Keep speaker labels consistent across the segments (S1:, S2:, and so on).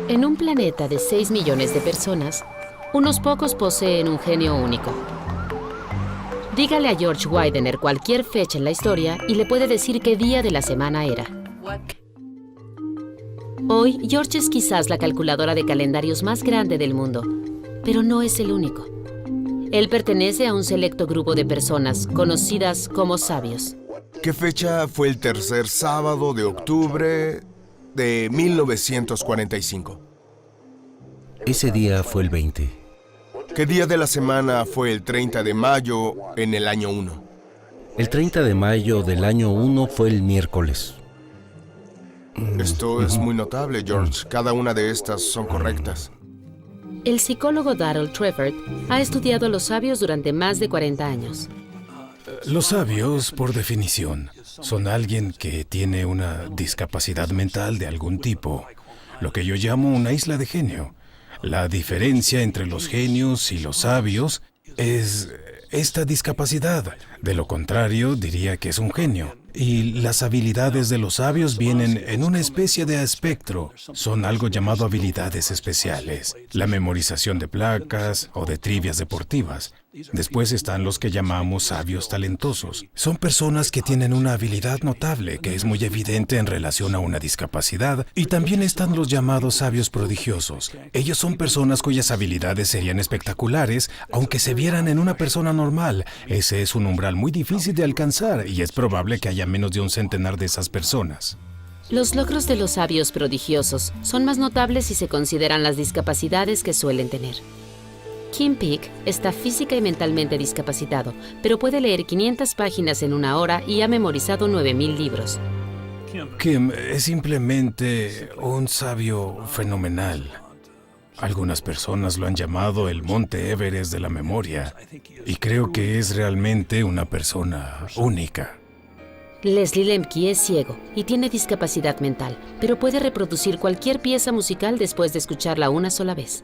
S1: En un planeta de 6 millones de personas, unos pocos poseen un genio único. Dígale a George Widener cualquier fecha en la historia y le puede decir qué día de la semana era. Hoy, George es quizás la calculadora de calendarios más grande del mundo, pero no es el único. Él pertenece a un selecto grupo de personas conocidas como sabios.
S2: ¿Qué fecha fue el tercer sábado de octubre de 1945?
S3: Ese día fue el 20.
S2: ¿Qué día de la semana fue el 30 de mayo en el año 1?
S3: El 30 de mayo del año 1 fue el miércoles.
S2: Esto es muy notable, George. Cada una de estas son correctas.
S1: El psicólogo Darrell Treffert ha estudiado a los sabios durante más de 40 años.
S4: Los sabios, por definición, son alguien que tiene una discapacidad mental de algún tipo, lo que yo llamo una isla de genio. La diferencia entre los genios y los sabios es esta discapacidad. De lo contrario, diría que es un genio. Y las habilidades de los sabios vienen en una especie de espectro. Son algo llamado habilidades especiales. La memorización de placas o de trivias deportivas. Después están los que llamamos sabios talentosos. Son personas que tienen una habilidad notable que es muy evidente en relación a una discapacidad. Y también están los llamados sabios prodigiosos. Ellos son personas cuyas habilidades serían espectaculares, aunque se vieran en una persona normal. Ese es un umbral muy difícil de alcanzar y es probable que haya menos de un centenar de esas personas.
S1: Los logros de los sabios prodigiosos son más notables si se consideran las discapacidades que suelen tener. Kim Peek está física y mentalmente discapacitado, pero puede leer 500 páginas en una hora y ha memorizado 9,000 libros.
S4: Kim es simplemente un sabio fenomenal. Algunas personas lo han llamado el Monte Everest de la memoria, y creo que es realmente una persona única.
S1: Leslie Lemke es ciego y tiene discapacidad mental, pero puede reproducir cualquier pieza musical después de escucharla una sola vez.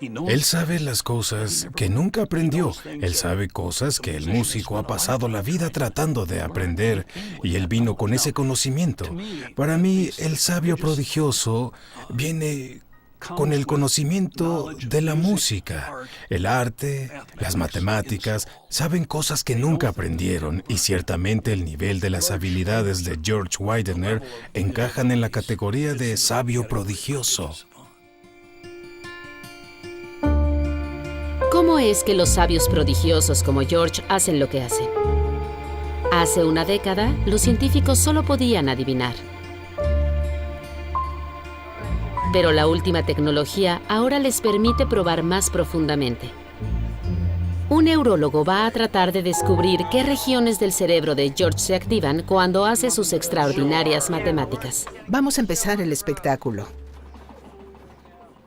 S4: Él sabe las cosas que nunca aprendió. Él sabe cosas que el músico ha pasado la vida tratando de aprender, y él vino con ese conocimiento. Para mí, el sabio prodigioso viene con el conocimiento de la música, el arte, las matemáticas. Saben cosas que nunca aprendieron, y ciertamente el nivel de las habilidades de George Widener encajan en la categoría de sabio prodigioso.
S1: ¿Cómo es que los sabios prodigiosos como George hacen lo que hacen? Hace una década, los científicos solo podían adivinar. Pero la última tecnología ahora les permite probar más profundamente. Un neurólogo va a tratar de descubrir qué regiones del cerebro de George se activan cuando hace sus extraordinarias matemáticas.
S5: Vamos a empezar el espectáculo.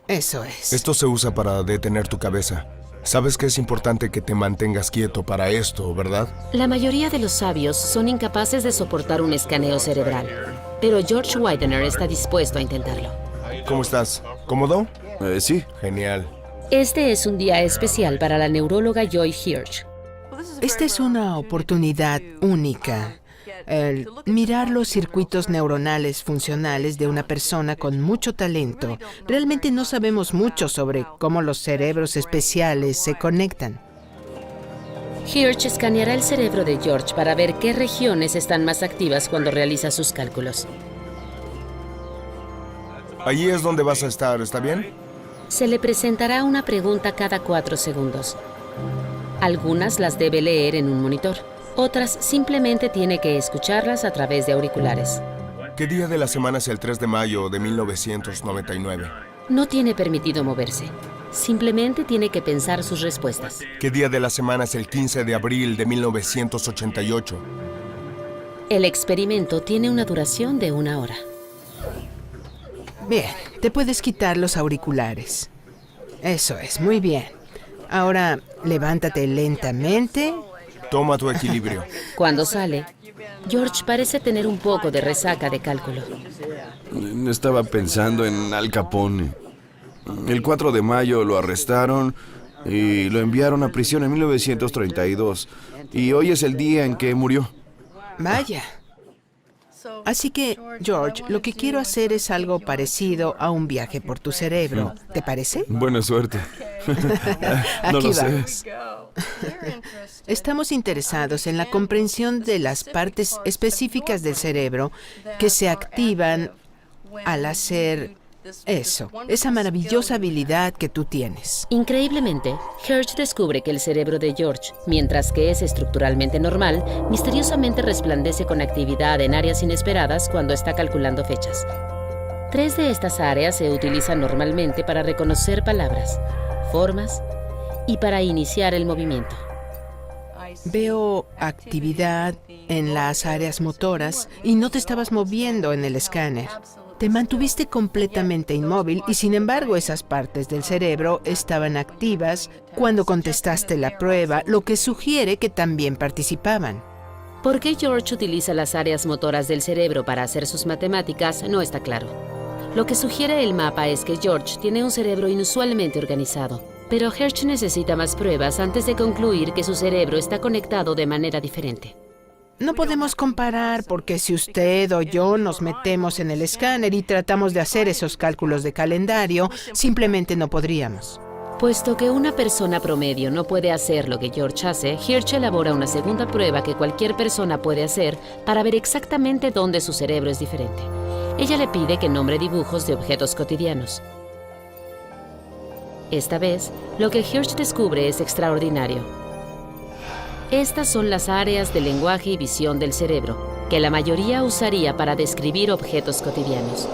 S5: Eso es.
S2: Esto se usa para detener tu cabeza. Sabes que es importante que te mantengas quieto para esto, ¿verdad?
S1: La mayoría de los sabios son incapaces de soportar un escaneo cerebral, pero George Widener está dispuesto a intentarlo.
S2: ¿Cómo estás? ¿Cómodo?
S6: Sí.
S2: Genial.
S1: Este es un día especial para la neuróloga Joy Hirsch.
S5: Esta es una oportunidad única. El mirar los circuitos neuronales funcionales de una persona con mucho talento. Realmente no sabemos mucho sobre cómo los cerebros especiales se conectan.
S1: Hirsch escaneará el cerebro de George para ver qué regiones están más activas cuando realiza sus cálculos.
S2: Allí es donde vas a estar, ¿está bien?
S1: Se le presentará una pregunta cada 4 segundos. Algunas las debe leer en un monitor. Otras simplemente tiene que escucharlas a través de auriculares.
S2: ¿Qué día de la semana es el 3 de mayo de 1999?
S1: No tiene permitido moverse. Simplemente tiene que pensar sus respuestas.
S2: ¿Qué día de la semana es el 15 de abril de 1988?
S1: El experimento tiene una duración de 1 hora.
S5: Bien, te puedes quitar los auriculares. Eso es, muy bien. Ahora, levántate lentamente.
S2: Toma tu equilibrio.
S1: Cuando sale, George parece tener un poco de resaca de cálculo.
S6: Estaba pensando en Al Capone. El 4 de mayo lo arrestaron y lo enviaron a prisión en 1932. Y hoy es el día en que murió.
S5: Vaya. Así que, George, lo que quiero hacer es algo parecido a un viaje por tu cerebro. ¿Te parece?
S6: Buena suerte. No
S5: Aquí
S6: lo sé.
S5: vamos. Estamos interesados en la comprensión de las partes específicas del cerebro que se activan al hacer eso, esa maravillosa habilidad que tú tienes.
S1: Increíblemente, Hirsch descubre que el cerebro de George, mientras que es estructuralmente normal, misteriosamente resplandece con actividad en áreas inesperadas cuando está calculando fechas. 3 de estas áreas se utilizan normalmente para reconocer palabras, formas y para iniciar el movimiento.
S5: Veo actividad en las áreas motoras y no te estabas moviendo en el escáner. Te mantuviste completamente inmóvil y sin embargo esas partes del cerebro estaban activas cuando contestaste la prueba, lo que sugiere que también participaban.
S1: ¿Por qué George utiliza las áreas motoras del cerebro para hacer sus matemáticas? No está claro. Lo que sugiere el mapa es que George tiene un cerebro inusualmente organizado, pero Hirsch necesita más pruebas antes de concluir que su cerebro está conectado de manera diferente.
S5: No podemos comparar porque si usted o yo nos metemos en el escáner y tratamos de hacer esos cálculos de calendario, simplemente no podríamos.
S1: Puesto que una persona promedio no puede hacer lo que George hace, Hirsch elabora una segunda prueba que cualquier persona puede hacer para ver exactamente dónde su cerebro es diferente. Ella le pide que nombre dibujos de objetos cotidianos. Esta vez, lo que Hirsch descubre es extraordinario. Estas son las áreas de lenguaje y visión del cerebro, que la mayoría usaría para describir objetos cotidianos.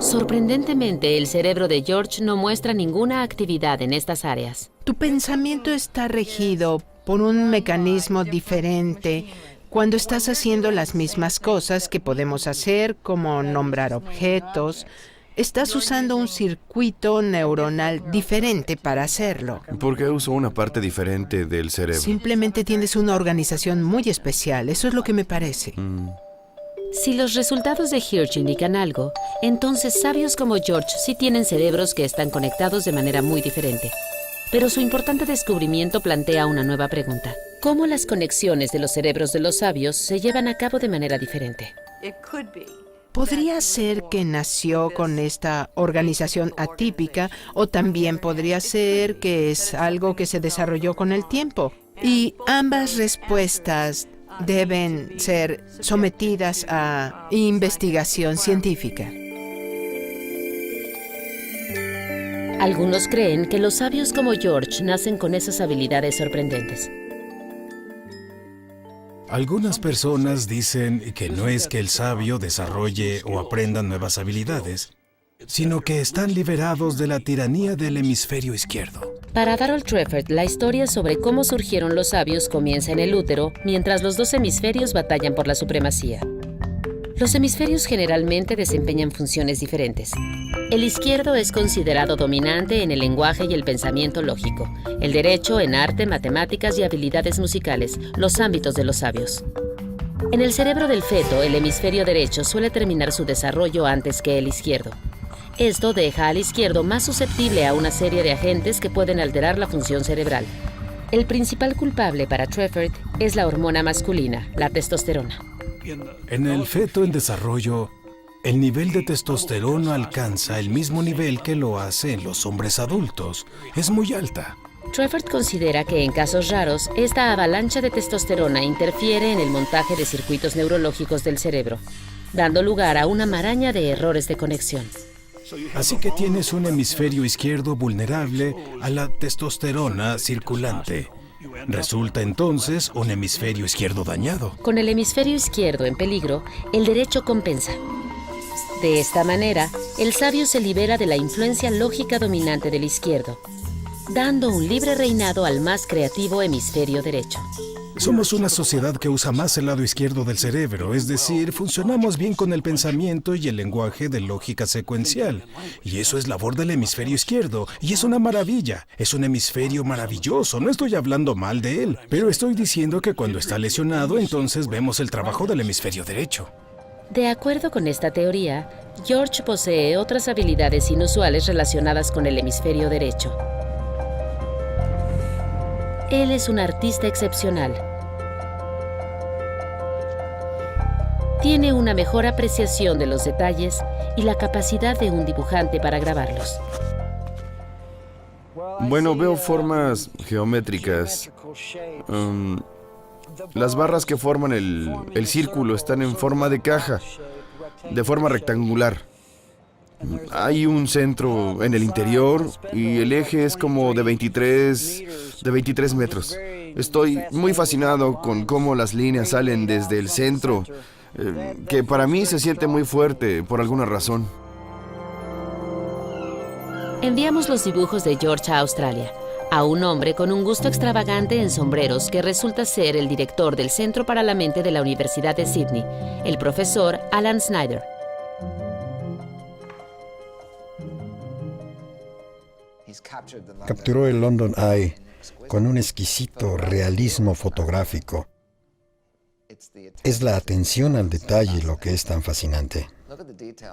S1: Sorprendentemente, el cerebro de George no muestra ninguna actividad en estas áreas.
S5: Tu pensamiento está regido por un mecanismo diferente cuando estás haciendo las mismas cosas que podemos hacer, como nombrar objetos. Estás usando un circuito neuronal diferente para hacerlo.
S6: ¿Por qué uso una parte diferente del cerebro?
S5: Simplemente tienes una organización muy especial. Eso es lo que me parece.
S1: Si los resultados de Hirsch indican algo, entonces sabios como George sí tienen cerebros que están conectados de manera muy diferente. Pero su importante descubrimiento plantea una nueva pregunta. ¿Cómo las conexiones de los cerebros de los sabios se llevan a cabo de manera diferente?
S5: Podría ser que nació con esta organización atípica o también podría ser que es algo que se desarrolló con el tiempo. Y ambas respuestas deben ser sometidas a investigación científica.
S1: Algunos creen que los sabios como George nacen con esas habilidades sorprendentes.
S4: Algunas personas dicen que no es que el sabio desarrolle o aprenda nuevas habilidades, sino que están liberados de la tiranía del hemisferio izquierdo.
S1: Para Darrell Treffert, la historia sobre cómo surgieron los sabios comienza en el útero, mientras los 2 hemisferios batallan por la supremacía. Los hemisferios generalmente desempeñan funciones diferentes. El izquierdo es considerado dominante en el lenguaje y el pensamiento lógico, el derecho en arte, matemáticas y habilidades musicales, los ámbitos de los sabios. En el cerebro del feto, el hemisferio derecho suele terminar su desarrollo antes que el izquierdo. Esto deja al izquierdo más susceptible a una serie de agentes que pueden alterar la función cerebral. El principal culpable para Treffert es la hormona masculina, la testosterona.
S4: En el feto en desarrollo, el nivel de testosterona alcanza el mismo nivel que lo hace en los hombres adultos. Es muy alta.
S1: Treffert considera que en casos raros, esta avalancha de testosterona interfiere en el montaje de circuitos neurológicos del cerebro, dando lugar a una maraña de errores de conexión.
S4: Así que tienes un hemisferio izquierdo vulnerable a la testosterona circulante. Resulta entonces un hemisferio izquierdo dañado.
S1: Con el hemisferio izquierdo en peligro, el derecho compensa. De esta manera, el sabio se libera de la influencia lógica dominante del izquierdo, dando un libre reinado al más creativo hemisferio derecho.
S4: Somos una sociedad que usa más el lado izquierdo del cerebro, es decir, funcionamos bien con el pensamiento y el lenguaje de lógica secuencial. Y eso es labor del hemisferio izquierdo, y es una maravilla, es un hemisferio maravilloso, no estoy hablando mal de él, pero estoy diciendo que cuando está lesionado, entonces vemos el trabajo del hemisferio derecho.
S1: De acuerdo con esta teoría, George posee otras habilidades inusuales relacionadas con el hemisferio derecho. Él es un artista excepcional. tiene una mejor apreciación de los detalles y la capacidad de un dibujante para grabarlos.
S6: Bueno, veo formas geométricas. Las barras que forman el círculo están en forma de caja, de forma rectangular. Hay un centro en el interior y el eje es como de 23 metros. Estoy muy fascinado con cómo las líneas salen desde el centro, que para mí se siente muy fuerte por alguna razón.
S1: Enviamos los dibujos de George a Australia, a un hombre con un gusto extravagante en sombreros que resulta ser el director del Centro para la Mente de la Universidad de Sydney, el profesor Alan Snyder.
S7: Capturó el London Eye con un exquisito realismo fotográfico. Es la atención al detalle lo que es tan fascinante.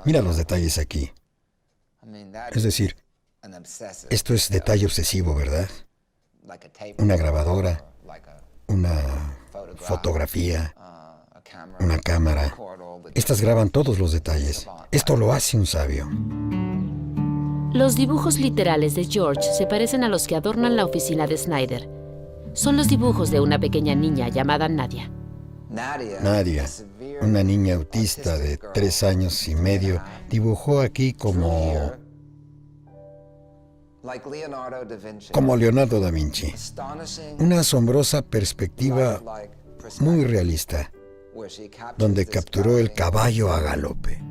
S7: Mira los detalles aquí. Es decir, esto es detalle obsesivo, ¿verdad? Una grabadora, una fotografía, una cámara. Estas graban todos los detalles. Esto lo hace un sabio.
S1: Los dibujos literales de George se parecen a los que adornan la oficina de Snyder. Son los dibujos de una pequeña niña llamada Nadia.
S7: Nadia, una niña autista de 3 años y medio, dibujó aquí como Leonardo da Vinci. Una asombrosa perspectiva muy realista, donde capturó el caballo a galope.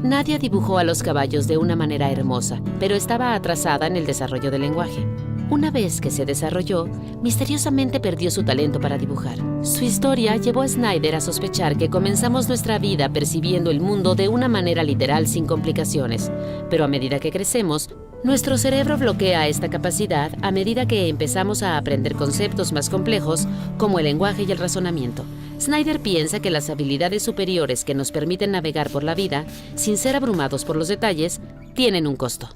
S1: Nadia dibujó a los caballos de una manera hermosa, pero estaba atrasada en el desarrollo del lenguaje. Una vez que se desarrolló, misteriosamente perdió su talento para dibujar. Su historia llevó a Snyder a sospechar que comenzamos nuestra vida percibiendo el mundo de una manera literal sin complicaciones, pero a medida que crecemos, nuestro cerebro bloquea esta capacidad a medida que empezamos a aprender conceptos más complejos como el lenguaje y el razonamiento. Snyder piensa que las habilidades superiores que nos permiten navegar por la vida, sin ser abrumados por los detalles, tienen un costo.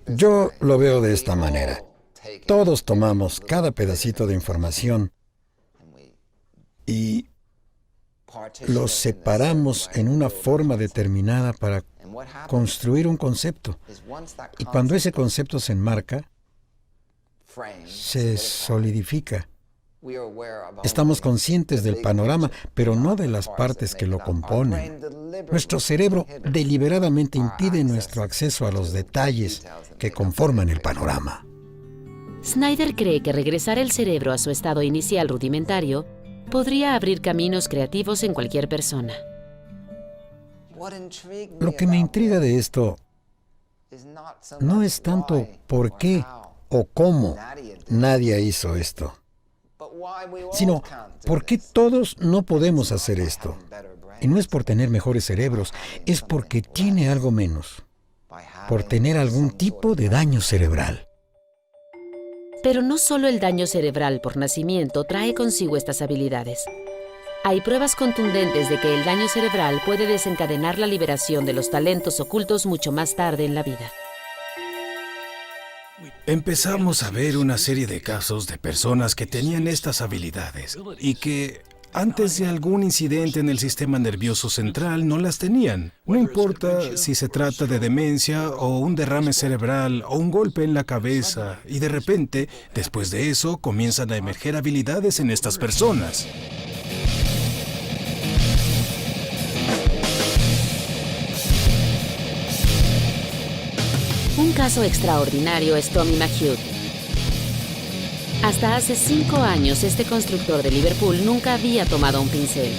S7: Yo lo veo de esta manera. Todos tomamos cada pedacito de información y los separamos en una forma determinada para construir un concepto. Y cuando ese concepto se enmarca, se solidifica. Estamos conscientes del panorama, pero no de las partes que lo componen. Nuestro cerebro deliberadamente impide nuestro acceso a los detalles que conforman el panorama.
S1: Snyder cree que regresar el cerebro a su estado inicial rudimentario podría abrir caminos creativos en cualquier persona.
S7: Lo que me intriga de esto no es tanto por qué o cómo Nadia hizo esto, sino por qué todos no podemos hacer esto. Y no es por tener mejores cerebros, es porque tiene algo menos, por tener algún tipo de daño cerebral.
S1: Pero no solo el daño cerebral por nacimiento trae consigo estas habilidades. Hay pruebas contundentes de que el daño cerebral puede desencadenar la liberación de los talentos ocultos mucho más tarde en la vida.
S4: Empezamos a ver una serie de casos de personas que tenían estas habilidades y que antes de algún incidente en el sistema nervioso central no las tenían. No importa si se trata de demencia o un derrame cerebral o un golpe en la cabeza, y de repente, después de eso, comienzan a emerger habilidades en estas personas.
S1: Un caso extraordinario es Tommy McHugh. Hasta hace 5 años, este constructor de Liverpool nunca había tomado un pincel.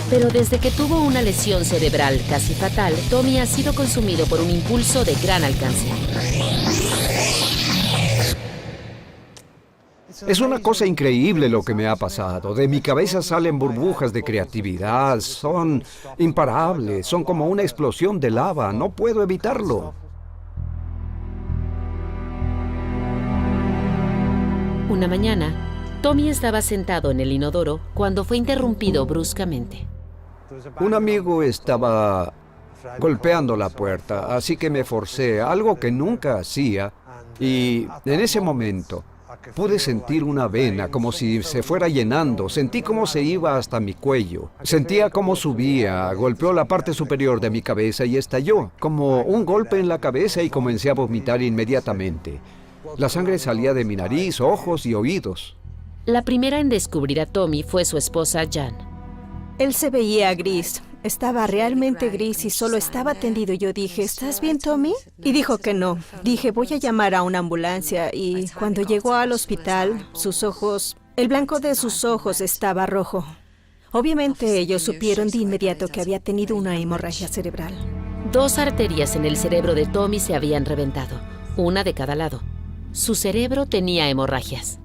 S1: Pero desde que tuvo una lesión cerebral casi fatal, Tommy ha sido consumido por un impulso de gran alcance.
S8: Es una cosa increíble lo que me ha pasado. De mi cabeza salen burbujas de creatividad. Son imparables. Son como una explosión de lava. No puedo evitarlo.
S1: Una mañana, Tommy estaba sentado en el inodoro cuando fue interrumpido bruscamente.
S8: Un amigo estaba golpeando la puerta, así que me forcé, algo que nunca hacía, y en ese momento pude sentir una vena como si se fuera llenando, sentí cómo se iba hasta mi cuello, sentía cómo subía, golpeó la parte superior de mi cabeza y estalló, como un golpe en la cabeza y comencé a vomitar inmediatamente. La sangre salía de mi nariz, ojos y oídos.
S1: La primera en descubrir a Tommy fue su esposa Jan.
S9: Él se veía gris. Estaba realmente gris y solo estaba tendido. Yo dije, ¿estás bien, Tommy? Y dijo que no. Dije, voy a llamar a una ambulancia. Y cuando llegó al hospital, sus ojos, el blanco de sus ojos estaba rojo. Obviamente ellos supieron de inmediato que había tenido una hemorragia cerebral.
S1: 2 arterias en el cerebro de Tommy se habían reventado, una de cada lado. Su cerebro tenía hemorragias.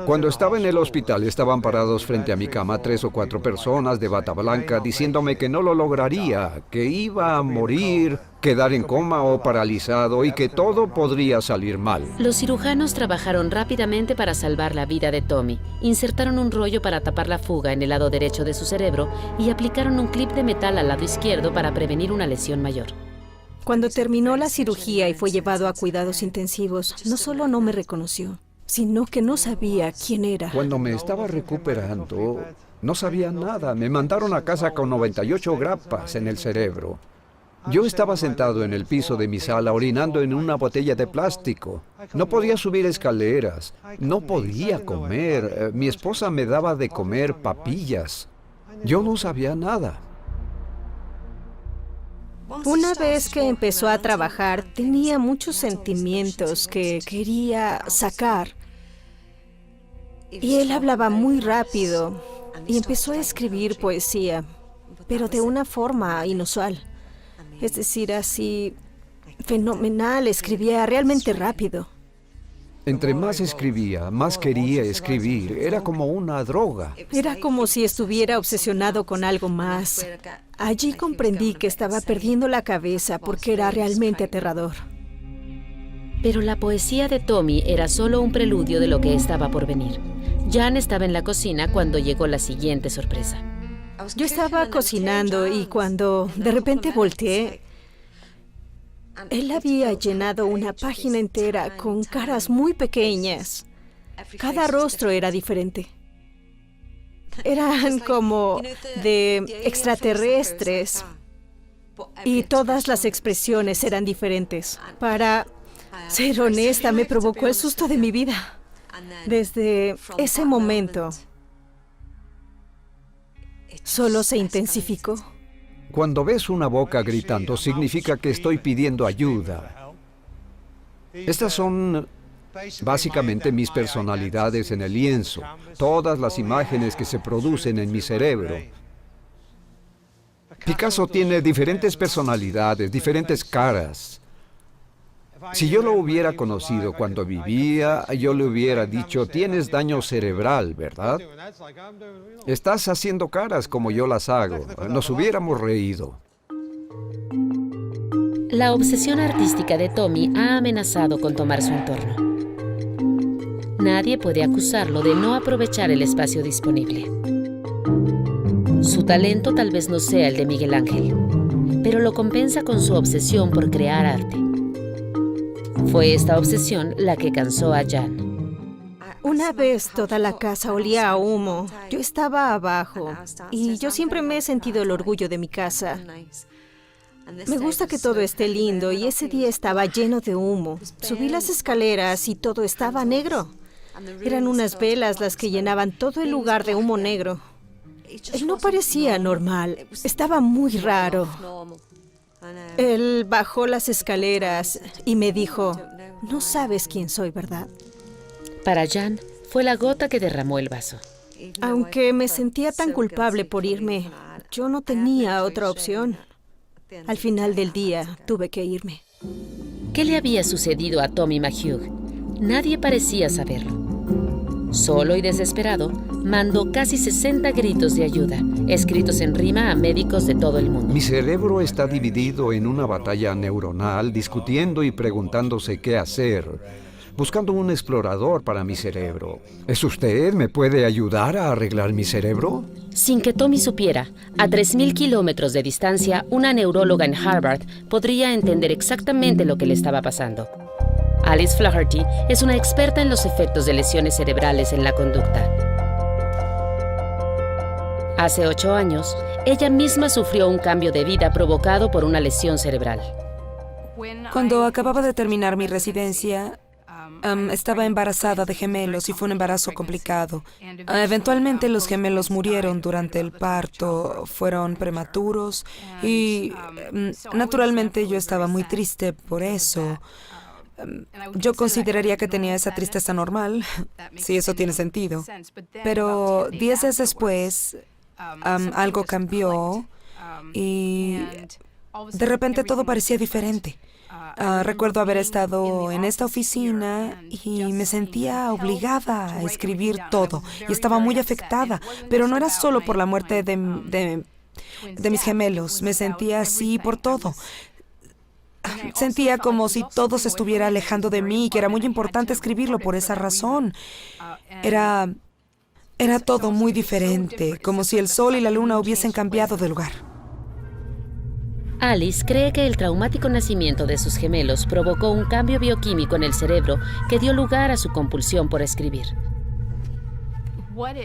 S8: Cuando estaba en el hospital estaban parados frente a mi cama 3 o 4 personas de bata blanca diciéndome que no lo lograría, que iba a morir, quedar en coma o paralizado y que todo podría salir mal.
S1: Los cirujanos trabajaron rápidamente para salvar la vida de Tommy. Insertaron un rollo para tapar la fuga en el lado derecho de su cerebro y aplicaron un clip de metal al lado izquierdo para prevenir una lesión mayor.
S9: Cuando terminó la cirugía y fue llevado a cuidados intensivos, no solo no me reconoció, sino que no sabía quién era.
S8: Cuando me estaba recuperando, no sabía nada. Me mandaron a casa con 98 grapas en el cerebro. Yo estaba sentado en el piso de mi sala orinando en una botella de plástico. No podía subir escaleras, no podía comer. Mi esposa me daba de comer papillas. Yo no sabía nada.
S9: Una vez que empezó a trabajar, tenía muchos sentimientos que quería sacar. Y él hablaba muy rápido y empezó a escribir poesía, pero de una forma inusual. Es decir, así fenomenal, escribía realmente rápido.
S8: Entre más escribía, más quería escribir. Era como una droga.
S9: Era como si estuviera obsesionado con algo más. Allí comprendí que estaba perdiendo la cabeza porque era realmente aterrador.
S1: Pero la poesía de Tommy era solo un preludio de lo que estaba por venir. Jan estaba en la cocina cuando llegó la siguiente sorpresa.
S9: Yo estaba cocinando y cuando de repente volteé, él había llenado una página entera con caras muy pequeñas. Cada rostro era diferente. Eran como de extraterrestres y todas las expresiones eran diferentes. Para ser honesta, me provocó el susto de mi vida. Desde ese momento, solo se intensificó.
S8: Cuando ves una boca gritando, significa que estoy pidiendo ayuda. Estas son básicamente mis personalidades en el lienzo, todas las imágenes que se producen en mi cerebro. Picasso tiene diferentes personalidades, diferentes caras. Si yo lo hubiera conocido cuando vivía, yo le hubiera dicho, tienes daño cerebral, ¿verdad? Estás haciendo caras como yo las hago. Nos hubiéramos reído.
S1: La obsesión artística de Tommy ha amenazado con tomar su entorno. Nadie puede acusarlo de no aprovechar el espacio disponible. Su talento tal vez no sea el de Miguel Ángel, pero lo compensa con su obsesión por crear arte. Fue esta obsesión la que cansó a Jan.
S9: Una vez toda la casa olía a humo. Yo estaba abajo y yo siempre me he sentido el orgullo de mi casa. Me gusta que todo esté lindo y ese día estaba lleno de humo. Subí las escaleras y todo estaba negro. Eran unas velas las que llenaban todo el lugar de humo negro. Él no parecía normal, estaba muy raro. Él bajó las escaleras y me dijo, no sabes quién soy, ¿verdad?
S1: Para Jan, fue la gota que derramó el vaso.
S9: Aunque me sentía tan culpable por irme, yo no tenía otra opción. Al final del día, tuve que irme.
S1: ¿Qué le había sucedido a Tommy McHugh? Nadie parecía saberlo. Solo y desesperado, mandó casi 60 gritos de ayuda, escritos en rima a médicos de todo el mundo.
S8: Mi cerebro está dividido en una batalla neuronal, discutiendo y preguntándose qué hacer. buscando un explorador para mi cerebro. ¿Es usted? ¿Me puede ayudar a arreglar mi cerebro?
S1: Sin que Tommy supiera, a 3.000 kilómetros de distancia, una neuróloga en Harvard podría entender exactamente lo que le estaba pasando. Alice Flaherty es una experta en los efectos de lesiones cerebrales en la conducta. Hace 8 años, ella misma sufrió un cambio de vida provocado por una lesión cerebral.
S10: Cuando acababa de terminar mi residencia, estaba embarazada de gemelos y fue un embarazo complicado. Eventualmente los gemelos murieron durante el parto, fueron prematuros y naturalmente yo estaba muy triste por eso. Yo consideraría que tenía esa tristeza normal, si eso tiene sentido. Pero 10 días después, algo cambió y de repente todo parecía diferente. Recuerdo haber estado en esta oficina y me sentía obligada a escribir todo y estaba muy afectada, pero no era solo por la muerte de mis gemelos, me sentía así por todo. Sentía como si todo se estuviera alejando de mí y que era muy importante escribirlo por esa razón. Era todo muy diferente, como si el sol y la luna hubiesen cambiado de lugar.
S1: Alice cree que el traumático nacimiento de sus gemelos provocó un cambio bioquímico en el cerebro que dio lugar a su compulsión por escribir.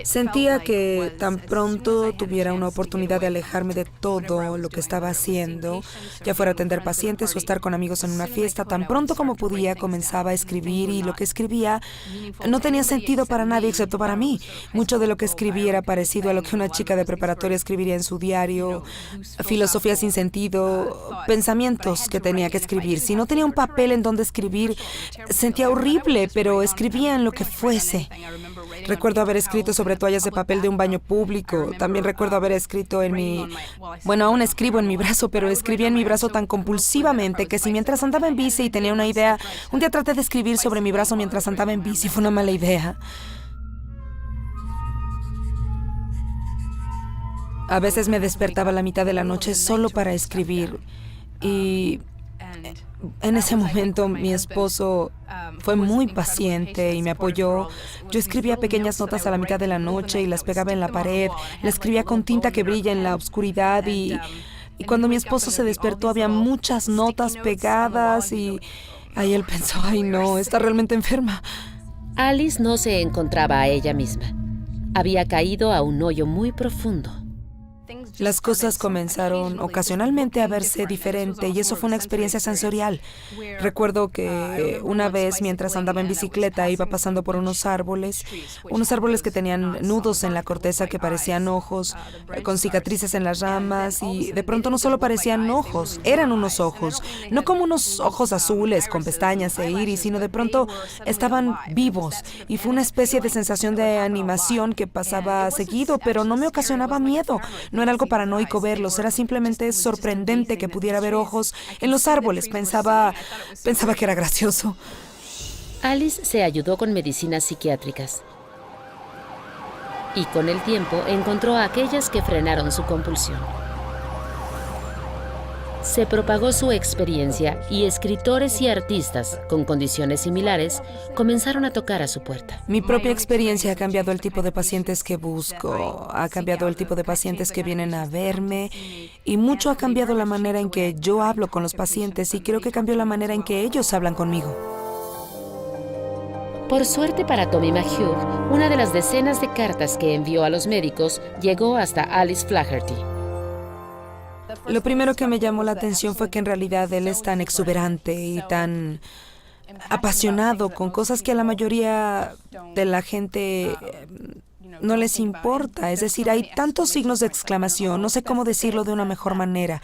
S10: Sentía que tan pronto tuviera una oportunidad de alejarme de todo lo que estaba haciendo, ya fuera atender pacientes o estar con amigos en una fiesta, tan pronto como podía comenzaba a escribir y lo que escribía no tenía sentido para nadie excepto para mí. Mucho de lo que escribía era parecido a lo que una chica de preparatoria escribiría en su diario, filosofía sin sentido, pensamientos que tenía que escribir. Si no tenía un papel en donde escribir, sentía horrible, pero escribía en lo que fuese. Recuerdo haber escrito sobre toallas de papel de un baño público. También recuerdo haber escrito aún escribo en mi brazo, pero escribía en mi brazo tan compulsivamente que si mientras andaba en bici y tenía una idea, un día traté de escribir sobre mi brazo mientras andaba en bici, fue una mala idea. A veces me despertaba a la mitad de la noche solo para escribir y en ese momento mi esposo fue muy paciente y me apoyó. Yo escribía pequeñas notas a la mitad de la noche y las pegaba en la pared. Las escribía con tinta que brilla en la oscuridad y cuando mi esposo se despertó había muchas notas pegadas y ahí él pensó, ay no, está realmente enferma.
S1: Alice no se encontraba a ella misma. Había caído a un hoyo muy profundo.
S10: Las cosas comenzaron ocasionalmente a verse diferente y eso fue una experiencia sensorial. Recuerdo que una vez mientras andaba en bicicleta iba pasando por unos árboles que tenían nudos en la corteza que parecían ojos, con cicatrices en las ramas y de pronto no solo parecían ojos, eran unos ojos, no como unos ojos azules con pestañas e iris, sino de pronto estaban vivos y fue una especie de sensación de animación que pasaba seguido, pero no me ocasionaba miedo. No era algo paranoico verlos, era simplemente sorprendente que pudiera ver ojos en los árboles. Pensaba que era gracioso.
S1: Alice se ayudó con medicinas psiquiátricas y con el tiempo encontró aquellas que frenaron su compulsión. Se propagó su experiencia y escritores y artistas con condiciones similares comenzaron a tocar a su puerta.
S10: Mi propia experiencia ha cambiado el tipo de pacientes que busco, ha cambiado el tipo de pacientes que vienen a verme y mucho ha cambiado la manera en que yo hablo con los pacientes y creo que cambió la manera en que ellos hablan conmigo.
S1: Por suerte para Tommy McHugh, una de las decenas de cartas que envió a los médicos llegó hasta Alice Flaherty.
S10: Lo primero que me llamó la atención fue que en realidad él es tan exuberante y tan apasionado con cosas que a la mayoría de la gente no les importa. Es decir, hay tantos signos de exclamación, no sé cómo decirlo de una mejor manera.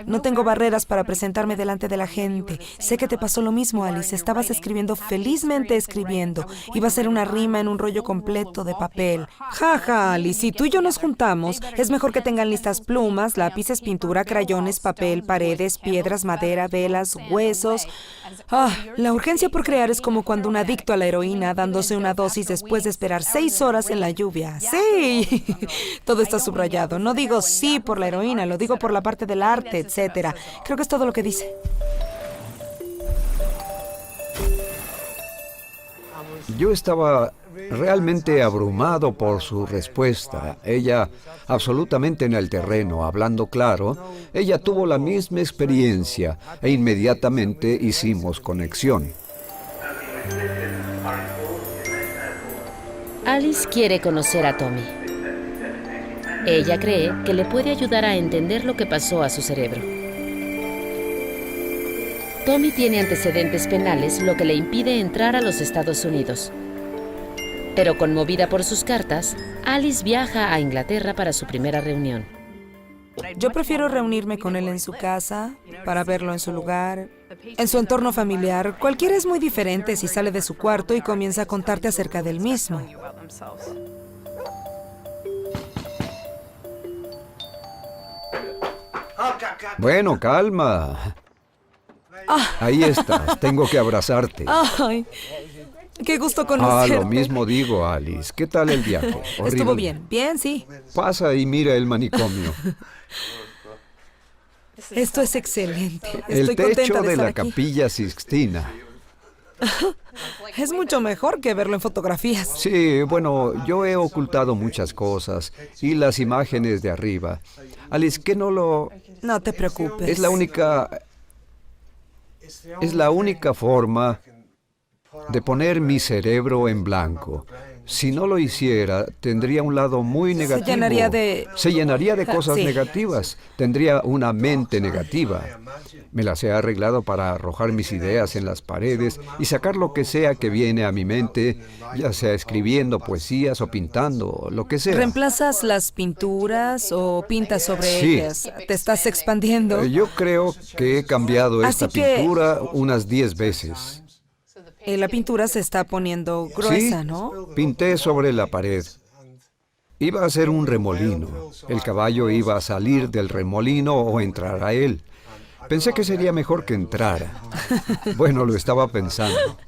S10: No tengo barreras para presentarme delante de la gente. Sé que te pasó lo mismo, Alice. Estabas escribiendo, felizmente escribiendo. Iba a ser una rima en un rollo completo de papel. Jaja, Alice, si tú y yo nos juntamos, es mejor que tengan listas plumas, lápices, pintura, crayones, papel, paredes, piedras, madera, velas, huesos. La urgencia por crear es como cuando un adicto a la heroína dándose una dosis después de esperar 6 horas en la lluvia. Sí, todo está subrayado. No digo sí por la heroína, lo digo por la parte del arte, etcétera. Creo que es todo lo que dice.
S8: Yo estaba realmente abrumado por su respuesta. Ella, absolutamente en el terreno, hablando claro, ella tuvo la misma experiencia e inmediatamente hicimos conexión.
S1: Alice quiere conocer a Tommy. Ella cree que le puede ayudar a entender lo que pasó a su cerebro. Tommy tiene antecedentes penales, lo que le impide entrar a los Estados Unidos. Pero conmovida por sus cartas, Alice viaja a Inglaterra para su primera reunión.
S10: Yo prefiero reunirme con él en su casa, para verlo en su lugar, en su entorno familiar. Cualquiera es muy diferente si sale de su cuarto y comienza a contarte acerca del mismo.
S8: Bueno, calma. Ahí estás, tengo que abrazarte.
S10: ¡Ay! ¡Qué gusto conocerte!
S8: Lo mismo digo, Alice. ¿Qué tal el viaje? ¿Horrible?
S10: Estuvo bien. Bien, sí.
S8: Pasa y mira el manicomio.
S10: Esto es excelente.
S8: El
S10: Estoy contenta
S8: techo de
S10: estar
S8: la
S10: aquí.
S8: Capilla Sixtina.
S10: Es mucho mejor que verlo en fotografías.
S8: Sí, bueno, yo he ocultado muchas cosas y las imágenes de arriba. Alice, ¿qué no lo...?
S10: No te preocupes.
S8: Es la única forma de poner mi cerebro en blanco. Si no lo hiciera, tendría un lado muy negativo. Se llenaría de cosas negativas. Tendría una mente negativa. Me las he arreglado para arrojar mis ideas en las paredes y sacar lo que sea que viene a mi mente, ya sea escribiendo poesías o pintando, lo que sea.
S10: ¿Reemplazas las pinturas o pintas sobre ellas? ¿Te estás expandiendo?
S8: Yo creo que he cambiado esta pintura unas 10 veces.
S10: La pintura se está poniendo gruesa,
S8: Sí,
S10: ¿no?
S8: Pinté sobre la pared. Iba a ser un remolino. El caballo iba a salir del remolino o entrar a él. Pensé que sería mejor que entrara. Bueno, lo estaba pensando.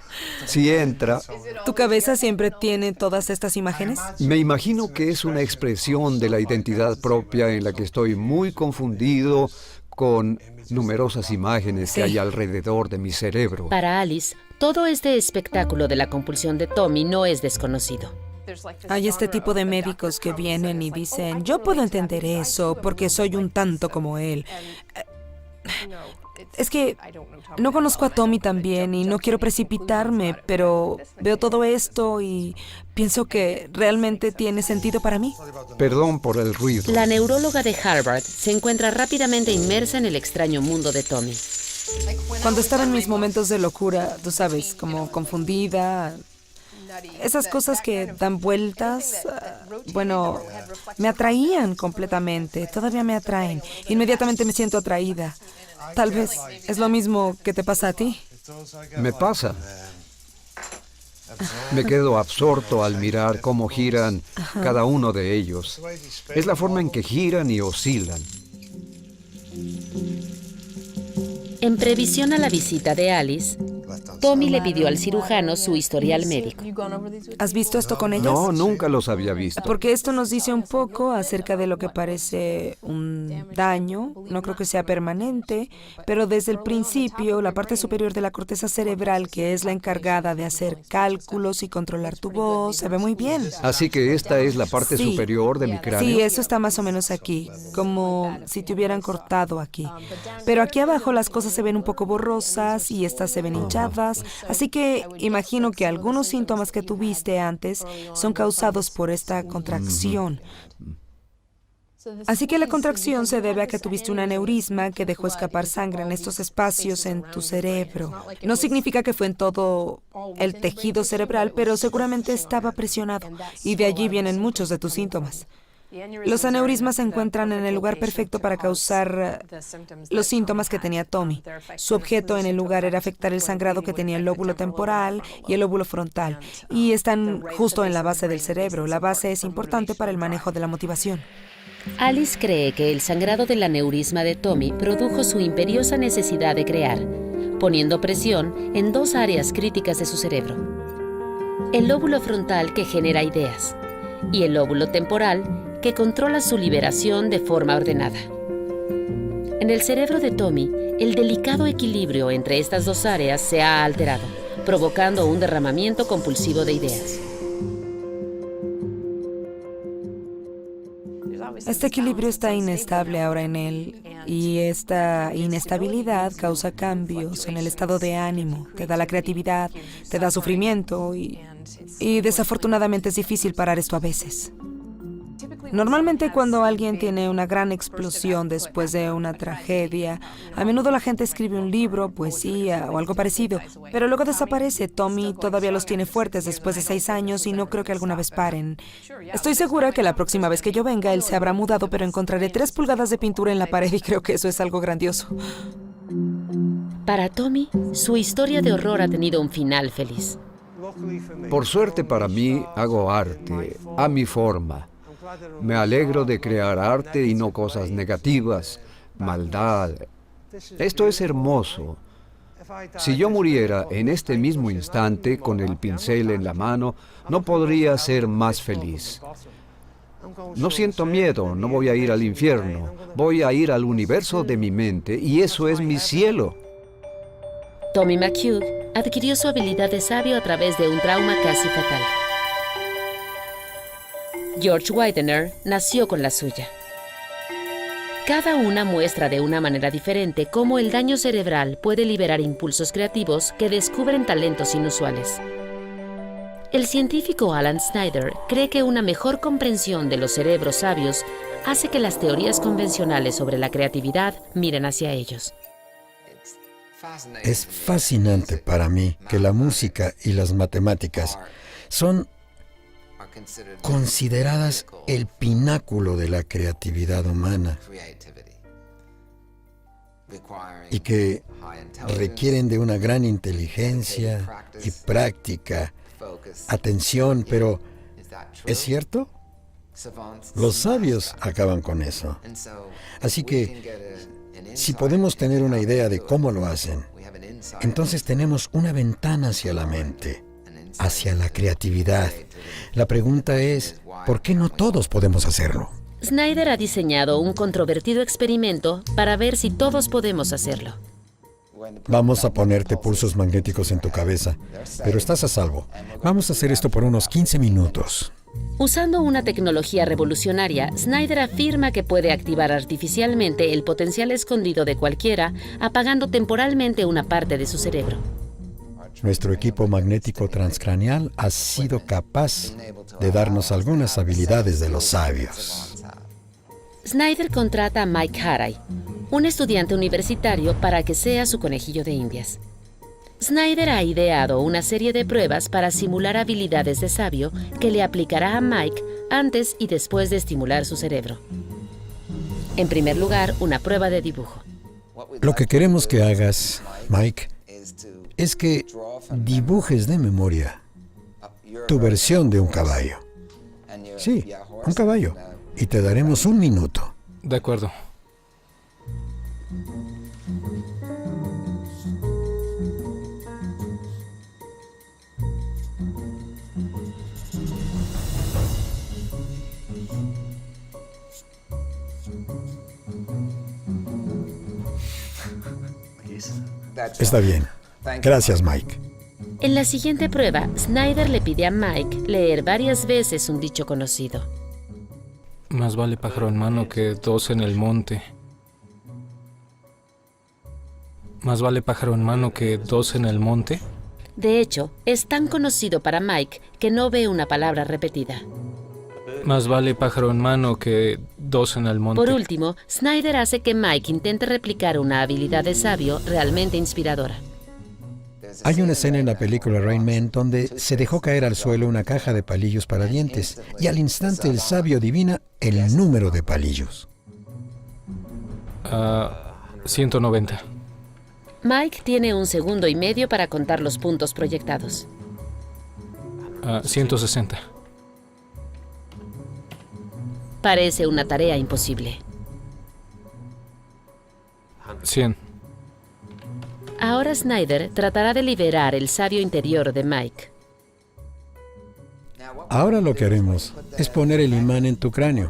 S8: Si entra...
S10: ¿Tu cabeza siempre tiene todas estas imágenes?
S8: Me imagino que es una expresión de la identidad propia en la que estoy muy confundido con numerosas imágenes que hay alrededor de mi cerebro.
S1: Para Alice, todo este espectáculo de la compulsión de Tommy no es desconocido.
S10: Hay este tipo de médicos que vienen y dicen, yo puedo entender eso porque soy un tanto como él. Es que no conozco a Tommy tan bien y no quiero precipitarme, pero veo todo esto y pienso que realmente tiene sentido para mí.
S8: Perdón por el ruido.
S1: La neuróloga de Harvard se encuentra rápidamente inmersa en el extraño mundo de Tommy.
S10: Cuando estaba en mis momentos de locura, tú sabes, como confundida, esas cosas que dan vueltas, bueno, me atraían completamente, todavía me atraen. Inmediatamente me siento atraída. Tal vez es lo mismo que te pasa a ti.
S8: Me pasa. Me quedo absorto al mirar cómo giran cada uno de ellos. Es la forma en que giran y oscilan.
S1: En previsión a la visita de Alice, Tommy le pidió al cirujano su historial médico.
S10: ¿Has visto esto con ellas?
S8: No, nunca los había visto.
S10: Porque esto nos dice un poco acerca de lo que parece un daño. No creo que sea permanente, pero desde el principio la parte superior de la corteza cerebral, que es la encargada de hacer cálculos y controlar tu voz, se ve muy bien.
S8: Así que esta es la parte superior de mi cráneo.
S10: Sí, eso está más o menos aquí, como si te hubieran cortado aquí. Pero aquí abajo las cosas se ven un poco borrosas y estas se ven hinchadas, así que imagino que algunos síntomas que tuviste antes son causados por esta contracción. Así que la contracción se debe a que tuviste un aneurisma que dejó escapar sangre en estos espacios en tu cerebro. No significa que fue en todo el tejido cerebral, pero seguramente estaba presionado y de allí vienen muchos de tus síntomas. Los aneurismas se encuentran en el lugar perfecto para causar los síntomas que tenía Tommy. Su objeto en el lugar era afectar el sangrado que tenía el lóbulo temporal y el lóbulo frontal, y están justo en la base del cerebro. La base es importante para el manejo de la motivación.
S1: Alice cree que el sangrado del aneurisma de Tommy produjo su imperiosa necesidad de crear, poniendo presión en dos áreas críticas de su cerebro. El lóbulo frontal, que genera ideas, y el lóbulo temporal, que controla su liberación de forma ordenada. En el cerebro de Tommy, el delicado equilibrio entre estas dos áreas se ha alterado, provocando un derramamiento compulsivo de ideas.
S10: Este equilibrio está inestable ahora en él, y esta inestabilidad causa cambios en el estado de ánimo, te da la creatividad, te da sufrimiento y desafortunadamente es difícil parar esto a veces. Normalmente cuando alguien tiene una gran explosión después de una tragedia, a menudo la gente escribe un libro, poesía o algo parecido, pero luego desaparece. Tommy todavía los tiene fuertes después de 6 años y no creo que alguna vez paren. Estoy segura que la próxima vez que yo venga, él se habrá mudado, pero encontraré 3 pulgadas de pintura en la pared y creo que eso es algo grandioso.
S1: Para Tommy, su historia de horror ha tenido un final feliz.
S8: Por suerte para mí, hago arte, a mi forma. Me alegro de crear arte y no cosas negativas, maldad. Esto es hermoso. Si yo muriera en este mismo instante con el pincel en la mano, no podría ser más feliz. No siento miedo, no voy a ir al infierno, voy a ir al universo de mi mente y eso es mi cielo.
S1: Tommy McHugh adquirió su habilidad de sabio a través de un trauma casi fatal. George Widener nació con la suya. Cada una muestra de una manera diferente cómo el daño cerebral puede liberar impulsos creativos que descubren talentos inusuales. El científico Alan Snyder cree que una mejor comprensión de los cerebros sabios hace que las teorías convencionales sobre la creatividad miren hacia ellos.
S7: Es fascinante para mí que la música y las matemáticas son consideradas el pináculo de la creatividad humana y que requieren de una gran inteligencia y práctica, atención, pero ¿es cierto? Los sabios acaban con eso. Así que, si podemos tener una idea de cómo lo hacen, entonces tenemos una ventana hacia la mente, hacia la creatividad. La pregunta es, ¿por qué no todos podemos hacerlo?
S1: Snyder ha diseñado un controvertido experimento para ver si todos podemos hacerlo.
S7: Vamos a ponerte pulsos magnéticos en tu cabeza, pero estás a salvo. Vamos a hacer esto por unos 15 minutos.
S1: Usando una tecnología revolucionaria, Snyder afirma que puede activar artificialmente el potencial escondido de cualquiera, apagando temporalmente una parte de su cerebro.
S7: Nuestro equipo magnético transcraneal ha sido capaz de darnos algunas habilidades de los sabios.
S1: Snyder contrata a Mike Haray, un estudiante universitario, para que sea su conejillo de indias. Snyder ha ideado una serie de pruebas para simular habilidades de sabio que le aplicará a Mike antes y después de estimular su cerebro. En primer lugar, una prueba de dibujo.
S7: Lo que queremos que hagas, Mike, es que dibujes de memoria tu versión de un caballo. Sí, un caballo. Y te daremos 1 minuto.
S11: De acuerdo.
S7: Está bien. Gracias, Mike.
S1: En la siguiente prueba, Snyder le pide a Mike leer varias veces un dicho conocido.
S11: Más vale pájaro en mano que 2 en el monte. Más vale pájaro en mano que 2 en el monte.
S1: De hecho, es tan conocido para Mike que no ve una palabra repetida.
S11: Más vale pájaro en mano que 2 en el monte.
S1: Por último, Snyder hace que Mike intente replicar una habilidad de sabio realmente inspiradora.
S7: Hay una escena en la película Rain Man donde se dejó caer al suelo una caja de palillos para dientes y al instante el sabio adivina el número de palillos.
S11: 190.
S1: Mike tiene 1 segundo y medio para contar los puntos proyectados.
S11: 160.
S1: Parece una tarea imposible.
S11: 100.
S1: Ahora Snyder tratará de liberar el sabio interior de Mike.
S7: Ahora lo que haremos es poner el imán en tu cráneo,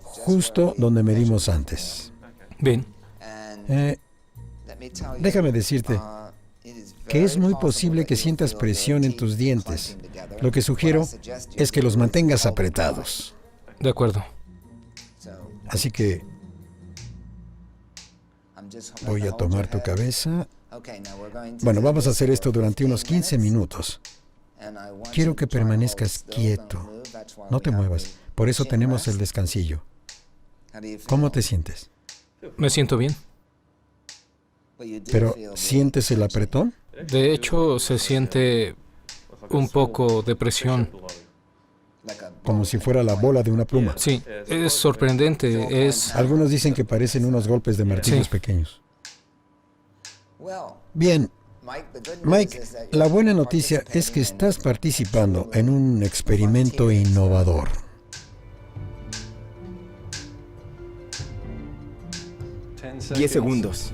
S7: justo donde medimos antes.
S11: Bien.
S7: Déjame decirte, que es muy posible que sientas presión en tus dientes. Lo que sugiero es que los mantengas apretados.
S11: De acuerdo.
S7: Así que voy a tomar tu cabeza. Bueno, vamos a hacer esto durante unos 15 minutos. Quiero que permanezcas quieto. No te muevas. Por eso tenemos el descansillo. ¿Cómo te sientes?
S11: Me siento bien.
S7: ¿Pero sientes el apretón?
S11: De hecho, se siente un poco de presión.
S7: Como si fuera la bola de una pluma.
S11: Sí, es sorprendente.
S7: Algunos dicen que parecen unos golpes de martillos pequeños. Bien. Mike, la buena noticia es que estás participando en un experimento innovador.
S12: Diez segundos.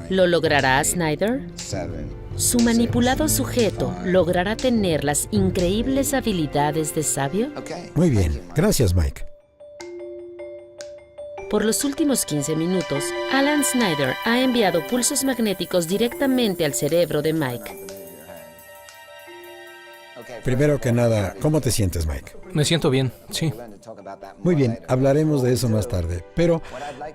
S1: ¿Lo logrará Snyder? ¿Su manipulado sujeto logrará tener las increíbles habilidades de sabio?
S7: Muy bien. Gracias, Mike.
S1: Por los últimos 15 minutos, Alan Snyder ha enviado pulsos magnéticos directamente al cerebro de Mike.
S7: Primero que nada, ¿cómo te sientes, Mike?
S11: Me siento bien, sí.
S7: Muy bien, hablaremos de eso más tarde. Pero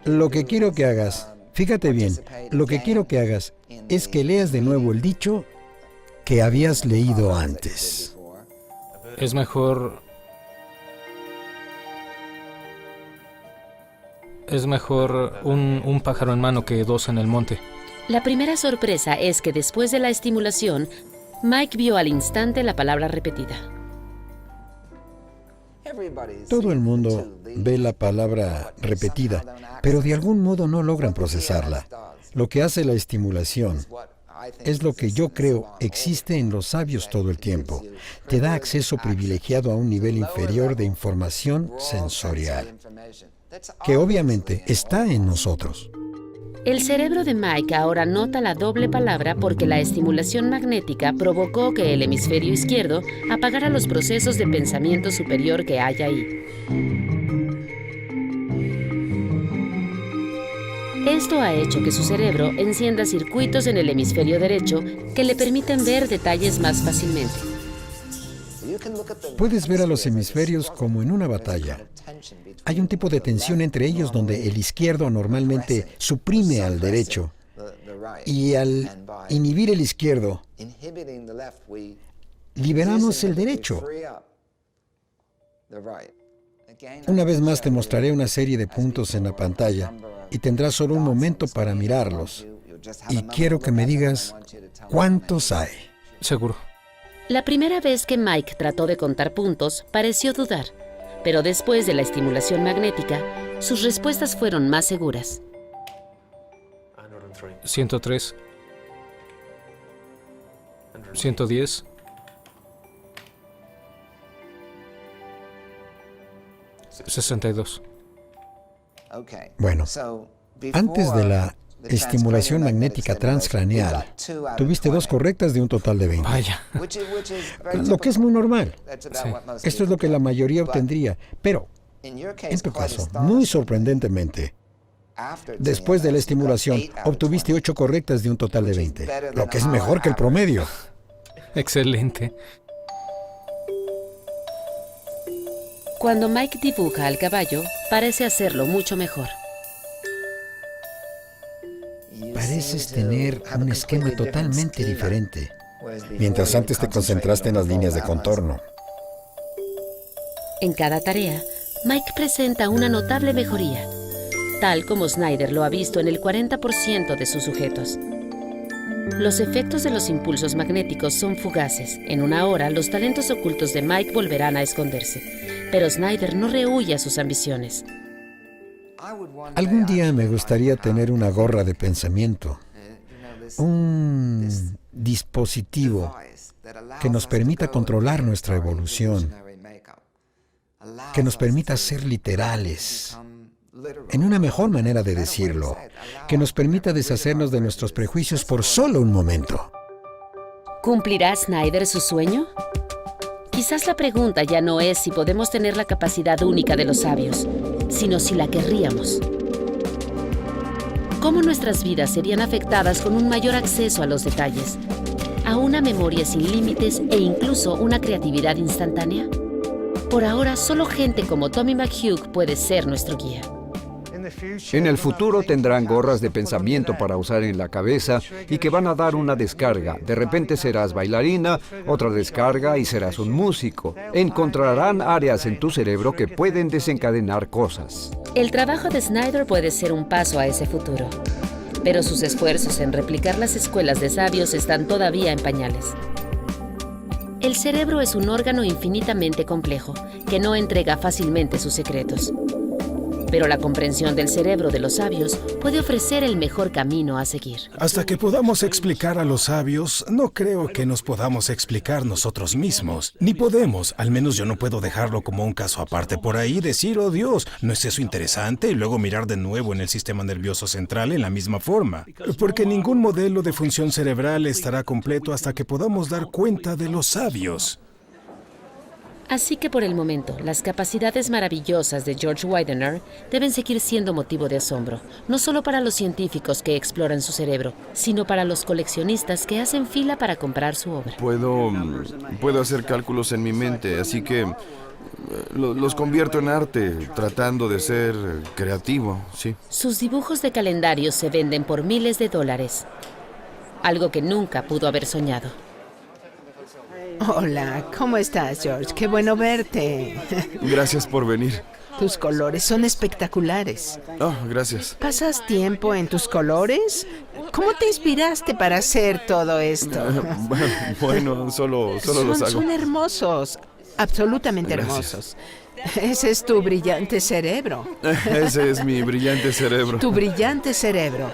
S7: lo que quiero que hagas, fíjate bien, lo que quiero que hagas es que leas de nuevo el dicho que habías leído antes.
S11: Es mejor un pájaro en mano que dos en el monte.
S1: La primera sorpresa es que después de la estimulación, Mike vio al instante la palabra repetida.
S7: Todo el mundo ve la palabra repetida, pero de algún modo no logran procesarla. Lo que hace la estimulación es lo que yo creo existe en los sabios todo el tiempo. Te da acceso privilegiado a un nivel inferior de información sensorial, que obviamente está en nosotros.
S1: El cerebro de Mike ahora nota la doble palabra porque la estimulación magnética provocó que el hemisferio izquierdo apagara los procesos de pensamiento superior que hay ahí. Esto ha hecho que su cerebro encienda circuitos en el hemisferio derecho que le permiten ver detalles más fácilmente.
S7: Puedes ver a los hemisferios como en una batalla. Hay un tipo de tensión entre ellos donde el izquierdo normalmente suprime al derecho. Y al inhibir el izquierdo, liberamos el derecho. Una vez más te mostraré una serie de puntos en la pantalla y tendrás solo un momento para mirarlos. Y quiero que me digas cuántos hay.
S11: Seguro.
S1: La primera vez que Mike trató de contar puntos, pareció dudar, pero después de la estimulación magnética, sus respuestas fueron más seguras.
S11: 103. 110. 62.
S7: Bueno, antes de la estimulación magnética transcraneal, tuviste 2 correctas de un total de 20.
S11: Vaya.
S7: Lo que es muy normal.
S11: Sí.
S7: Esto es lo que la mayoría obtendría. Pero, en tu caso, muy sorprendentemente, después de la estimulación, obtuviste 8 correctas de un total de 20. Lo que es mejor que el promedio.
S11: Excelente.
S1: Cuando Mike dibuja al caballo, parece hacerlo mucho mejor.
S7: Pareces tener un esquema totalmente diferente, mientras antes te concentraste en las líneas de contorno.
S1: En cada tarea, Mike presenta una notable mejoría, tal como Snyder lo ha visto en el 40% de sus sujetos. Los efectos de los impulsos magnéticos son fugaces. En una hora, los talentos ocultos de Mike volverán a esconderse, pero Snyder no rehúye a sus ambiciones.
S7: Algún día me gustaría tener una gorra de pensamiento, un dispositivo que nos permita controlar nuestra evolución, que nos permita ser literales, en una mejor manera de decirlo, que nos permita deshacernos de nuestros prejuicios por solo un momento.
S1: ¿Cumplirá Snyder su sueño? Quizás la pregunta ya no es si podemos tener la capacidad única de los sabios, sino si la querríamos. cómo nuestras vidas serían afectadas con un mayor acceso a los detalles, a una memoria sin límites e incluso una creatividad instantánea. Por ahora, solo gente como Tommy McHugh puede ser nuestro guía.
S8: En el futuro tendrán gorras de pensamiento para usar en la cabeza y que van a dar una descarga. De repente serás bailarina, otra descarga y serás un músico. Encontrarán áreas en tu cerebro que pueden desencadenar cosas.
S1: El trabajo de Snyder puede ser un paso a ese futuro, pero sus esfuerzos en replicar las escuelas de sabios están todavía en pañales. El cerebro es un órgano infinitamente complejo que no entrega fácilmente sus secretos. Pero la comprensión del cerebro de los sabios puede ofrecer el mejor camino a seguir.
S4: Hasta que podamos explicar a los sabios, no creo que nos podamos explicar nosotros mismos. Ni podemos, al menos yo no puedo dejarlo como un caso aparte por ahí y decir, oh Dios, ¿no es eso interesante? Y luego mirar de nuevo en el sistema nervioso central en la misma forma. Porque ningún modelo de función cerebral estará completo hasta que podamos dar cuenta de los sabios.
S1: Así que por el momento, las capacidades maravillosas de George Widener deben seguir siendo motivo de asombro, no solo para los científicos que exploran su cerebro, sino para los coleccionistas que hacen fila para comprar su obra.
S6: Puedo hacer cálculos en mi mente, así que los convierto en arte, tratando de ser creativo, sí.
S1: Sus dibujos de calendario se venden por miles de dólares, algo que nunca pudo haber soñado.
S5: Hola, ¿cómo estás, George? Qué bueno verte.
S6: Gracias por venir.
S5: Tus colores son espectaculares.
S6: Oh, gracias.
S5: ¿Pasas tiempo en tus colores? ¿Cómo te inspiraste para hacer todo esto?
S6: Bueno, solo los hago.
S5: Son hermosos, absolutamente hermosos. Ese es tu brillante cerebro.
S6: Ese es mi brillante cerebro.
S5: Tu brillante cerebro.